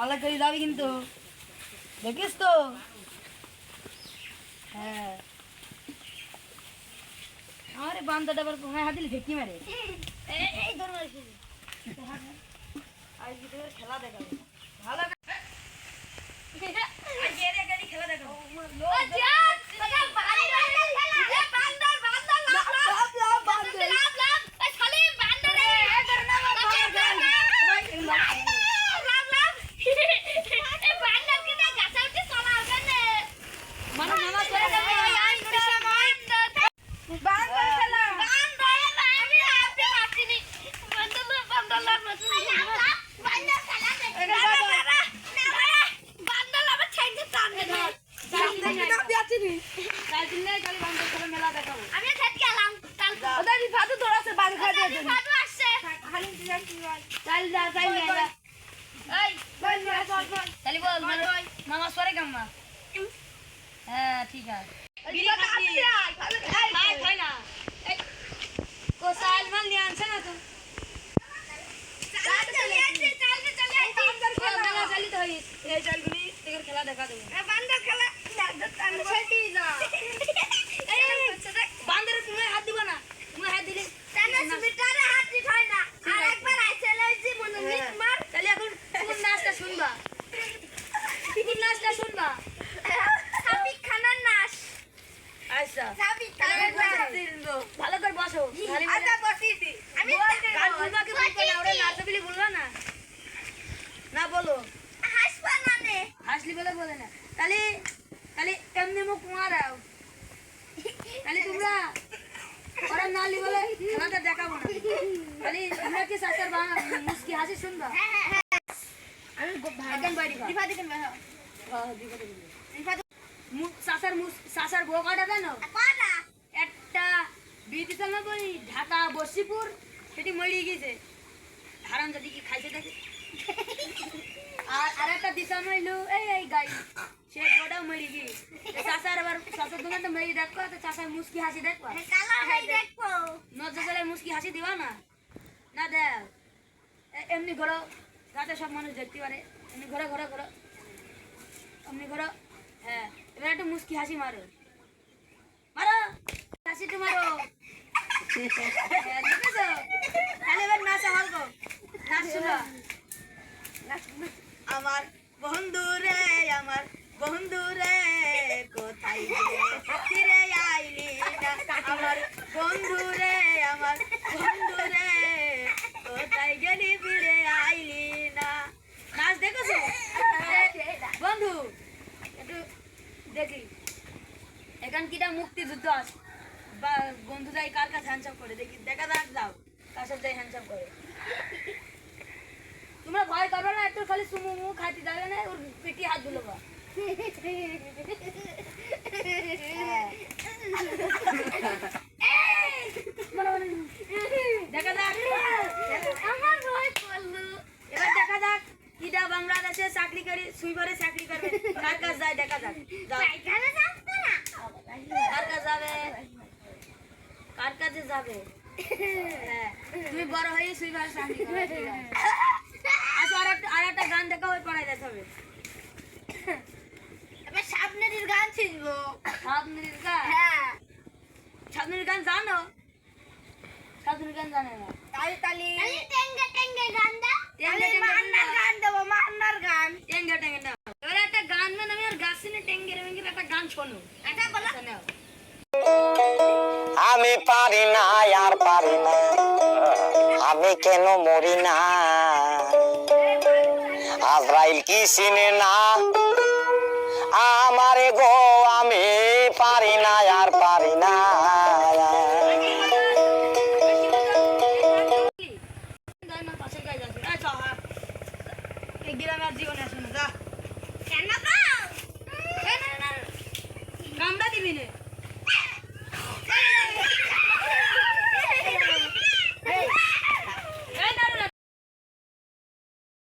ভালো করে যাবি কিন্তু, দেখিস তো? হ্যাঁ, আরে বান্দাটা আবার কোথায় হাত দিলি ঝেঁকি মারে। এই ধর মারিস। আজ তোর খেলা দেখাবো ভালো। আজ এর গাড়ি খেলা দেখাবো। হ্যাঁ ঠিক আছে। খেলা দেখা দেবো বান্দর, তুমি হাত দিবা না, তুমি হাত দিলে তাহলে এখন কোন নাচটা শুনবা? কোন নাচটা শুনবা? আচ্ছা ভালো করে বসো। বলবা না, না বলো হাসলি বলে বলে না। তাহলে তাহলে এমনি মুখ মারাও, তাহলে তোমরা ওরা নালি বলে খেলাটা দেখাবো না। তাহলে তোমরা কি সাসার মুস্কি হাসি শুনবা? সাসার বউ কয়টা জানো? একটা বিটি চাল বলি ঢাকা বসিপুর, সেটি মরে গেছে, হারাম যদি কি খাইছে দেখে। আর একটা দিশা মাইলো এই গাই, সে বউটাও মরে গিয়ে চাষার আবার চাষার দোকানটা মেয়ে দেখো, তো চাষার মুস্কি হাসি দেখো, নজর চালে মুস্কি হাসি দিবা না? না দেখ এমনি ঘোরো, যাতে সব মানুষ দেখতে পারে। এমনি ঘোরো ঘোরো ঘোরো, এমনি ঘোরো। হ্যাঁ, এবার একটা মুস্কি হাসি মারো, মারো হাসিটা মারো। দেখেছো? তাহলে এবার নাচা হলকো, নাচ শুনো। আমার বন্ধু রে, আমার বন্ধু রে, কোথায় ফিরে আইলি না? আমার বন্ধু রে, আমার বন্ধু রে, কোথায় গেলি ফিরে আইলি না? নাচ দেখেছো বন্ধু? একটু দেখি এখন কিটা মুক্তিযুদ্ধ আছে বা বন্ধু যাই কার কাছে হ্যান্ডসাপ করে দেখি, দেখা যাক যাও কার সাথে যাই হ্যান্ডসাপ করে। তোমরা ভয় করবে না, একটু খালি সুমু মু খাইতে যাবে না, ওর পিটি হাত ধুলো বা। দেখা যাক, এবার দেখা যাক কিটা বাংলাদেশে চাকরি করি সুইবারে চাকরি করবে, কার কাছে যায় দেখা যাক। কার কাছে যাবে, কার কাছে যাবে? হ্যাঁ, তুমি বড় হয়ে সুইবারে চাকরি করবে। আচ্ছা আর একটা গান দেখা হয়ে পড়াই যেতে হবে। সাবনের গান শিখবো। সাবনের গান? হ্যাঁ, সাবনের গান জানো? সাবনের গান জানে না? তালি টেঙ্গে টেঙ্গে গান দাও। টেঙ্গে মান্নার গান দেবো, মান্নার গান। টেঙ্গে টেঙ্গে না, এবার একটা গান না, আমি আর গাছ সিনে টেঙ্গে টেঙ্গে একটা গান শোনো। এটা বলো। আমি পারি না আর পারি না, আমি কেন মরি না? আজরাইল কি চিনে না?